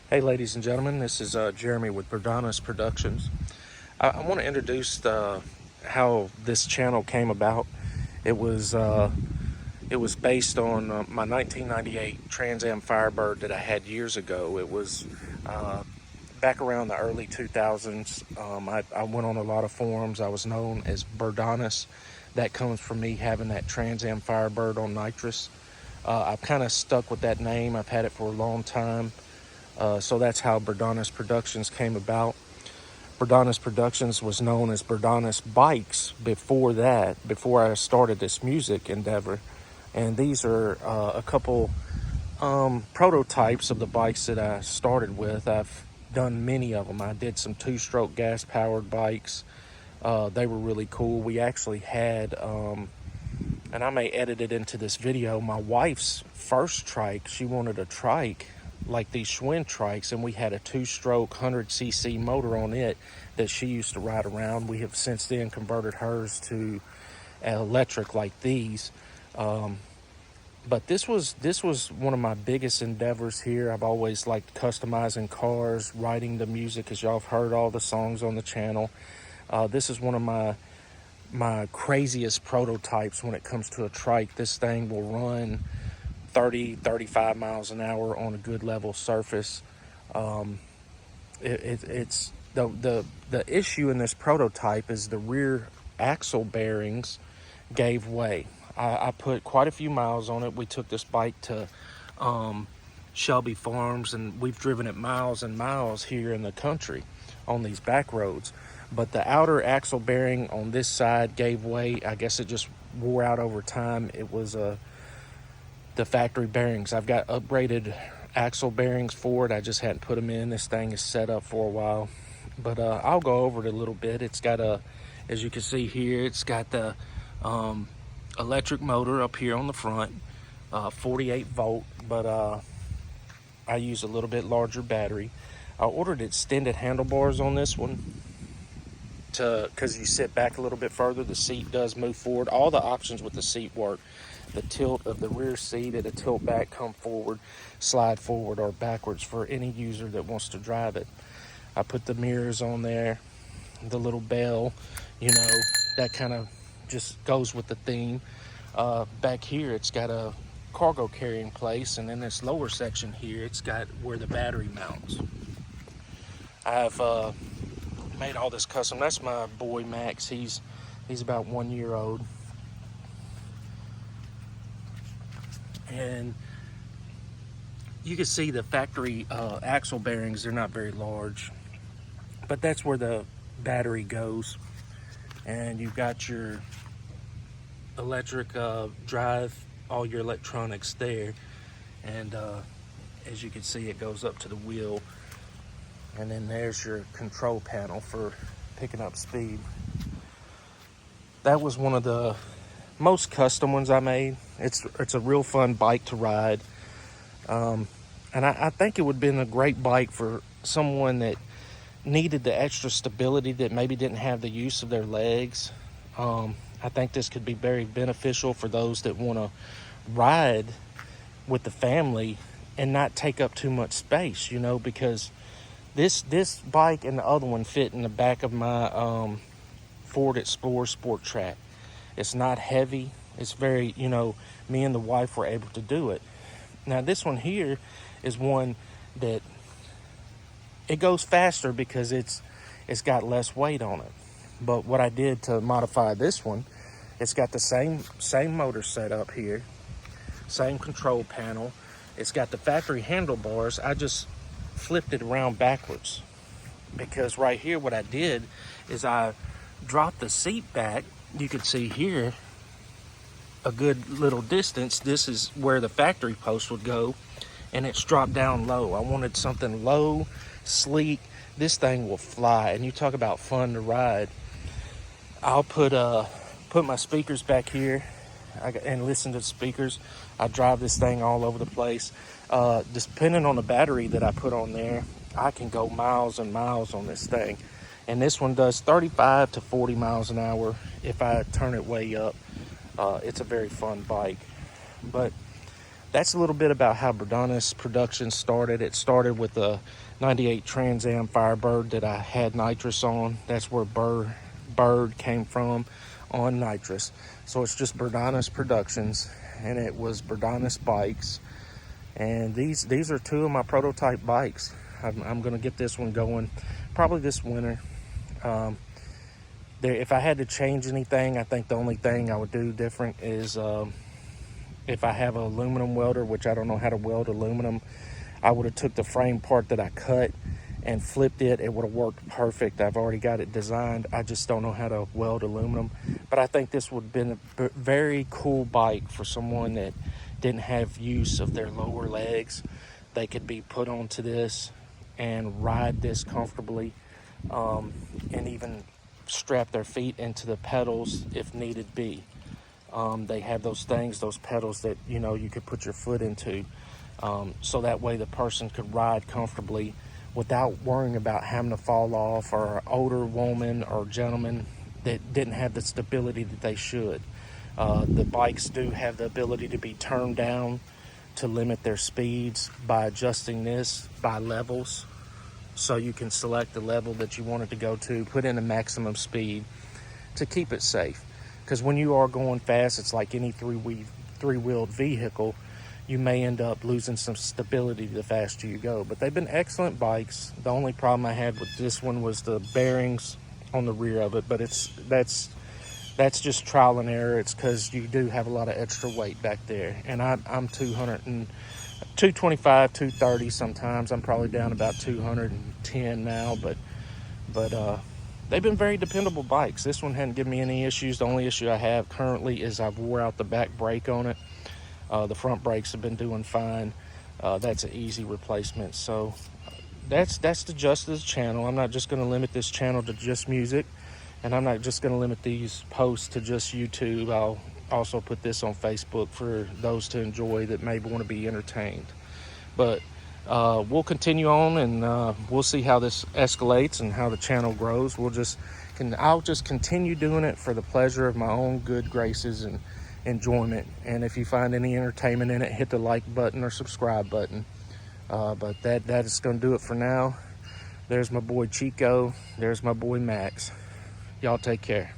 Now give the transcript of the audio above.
Hey ladies and gentlemen, this is Jeremy with BirDonNos Productions. I want to introduce how this channel came about. It was based on my 1998 Trans Am Firebird that I had years ago. It was back around the early 2000s. I went on a lot of forums. I was known as BirDonNos. That comes from me having that Trans Am Firebird on nitrous. I've kind of stuck with that name. I've had it for a long time. So that's how BirDonNos Productions came about. BirDonNos Productions was known as BirDonNos Bikes before that, before I started this music endeavor. And these are a couple prototypes of the bikes that I started with. I've done many of them. I did some two-stroke gas-powered bikes. They were really cool. We actually had, and I may edit it into this video, my wife's first trike. She wanted a trike like these Schwinn trikes, and we had a two-stroke 100cc motor on it that she used to ride around. We have since then converted hers to electric like these. But this was one of my biggest endeavors here. I've always liked customizing cars, writing the music, as y'all have heard all the songs on the channel. This is one of my craziest prototypes when it comes to a trike. This thing will run 30-35 miles an hour on a good level surface. It's the issue in this prototype is the rear axle bearings gave way. I put quite a few miles on it. We took this bike to Shelby Farms, and we've driven it miles and miles here in the country on these back roads. But the outer axle bearing on this side gave way. I guess it just wore out over time. It was the factory bearings. I've got upgraded axle bearings for it. I just hadn't put them in. This thing is set up for a while, but I'll go over it a little bit. It's got as you can see here, it's got the electric motor up here on the front, 48 volt, but I use a little bit larger battery. I ordered extended handlebars on this one because you sit back a little bit further, the seat does move forward. All the options with the seat work. The tilt of the rear seat, it'll tilt back, come forward, slide forward or backwards for any user that wants to drive it. I put the mirrors on there, the little bell, that kind of just goes with the theme. Back here, it's got a cargo carrying place, and in this lower section here, it's got where the battery mounts. I've made all this custom. That's my boy Max. He's about 1 year old. And you can see the factory axle bearings, they're not very large, but that's where the battery goes. And you've got your electric drive, all your electronics there. And as you can see, it goes up to the wheel. And then there's your control panel for picking up speed. That was one of the most custom ones I made. It's a real fun bike to ride. And I think it would have been a great bike for someone that needed the extra stability, that maybe didn't have the use of their legs. I think this could be very beneficial for those that want to ride with the family and not take up too much space, because this bike and the other one fit in the back of my Ford Explorer Sport Track. It's not heavy. It's very, me and the wife were able to do it. Now this one here is one that it goes faster because it's got less weight on it. But what I did to modify this one, it's got the same motor setup here, same control panel. It's got the factory handlebars. I just flipped it around backwards because right here what I did is I dropped the seat back. You can see here a good little distance. This is where the factory post would go, and it's dropped down low. I wanted something low, sleek. This thing will fly, and you talk about fun to ride. I'll put my speakers back here and listen to the speakers. I drive this thing all over the place. Depending on the battery that I put on there, I can go miles and miles on this thing. And this one does 35 to 40 miles an hour if I turn it way up. It's a very fun bike. But that's a little bit about how BirDonNos Productions started. It started with a 98 Trans Am Firebird that I had nitrous on. That's where Bird came from, on nitrous. So it's just BirDonNos Productions, and it was BirDonNos bikes. And these are two of my prototype bikes. I'm gonna get this one going probably this winter. If I had to change anything, I think the only thing I would do different is if I have an aluminum welder, which I don't know how to weld aluminum, I would have took the frame part that I cut and flipped it. It would have worked perfect. I've already got it designed. I just don't know how to weld aluminum. But I think this would have been a very cool bike for someone that didn't have use of their lower legs. They could be put onto this and ride this comfortably, and even strap their feet into the pedals if needed be. They have those things, those pedals that you could put your foot into, so that way the person could ride comfortably without worrying about having to fall off, or an older woman or gentleman that didn't have the stability that they should. The bikes do have the ability to be turned down to limit their speeds by adjusting this by levels. So you can select the level that you want it to go to, put in a maximum speed to keep it safe. Because when you are going fast, it's like any three-wheeled vehicle, you may end up losing some stability the faster you go. But they've been excellent bikes. The only problem I had with this one was the bearings on the rear of it, but that's just trial and error. It's because you do have a lot of extra weight back there, and I'm 225, 230 sometimes. I'm probably down about 210 now, but they've been very dependable bikes. This one hadn't given me any issues. The only issue I have currently is I've wore out the back brake on it. The front brakes have been doing fine. That's an easy replacement. So that's the gist of the channel. I'm not just going to limit this channel to just music, and I'm not just going to limit these posts to just YouTube. I'll also put this on Facebook for those to enjoy that maybe want to be entertained. But we'll continue on, and we'll see how this escalates and how the channel grows. I'll just continue doing it for the pleasure of my own good graces and enjoyment. And if you find any entertainment in it, hit the like button or subscribe button. But that is going to do it for now. There's my boy Chico. There's my boy Max. Y'all take care.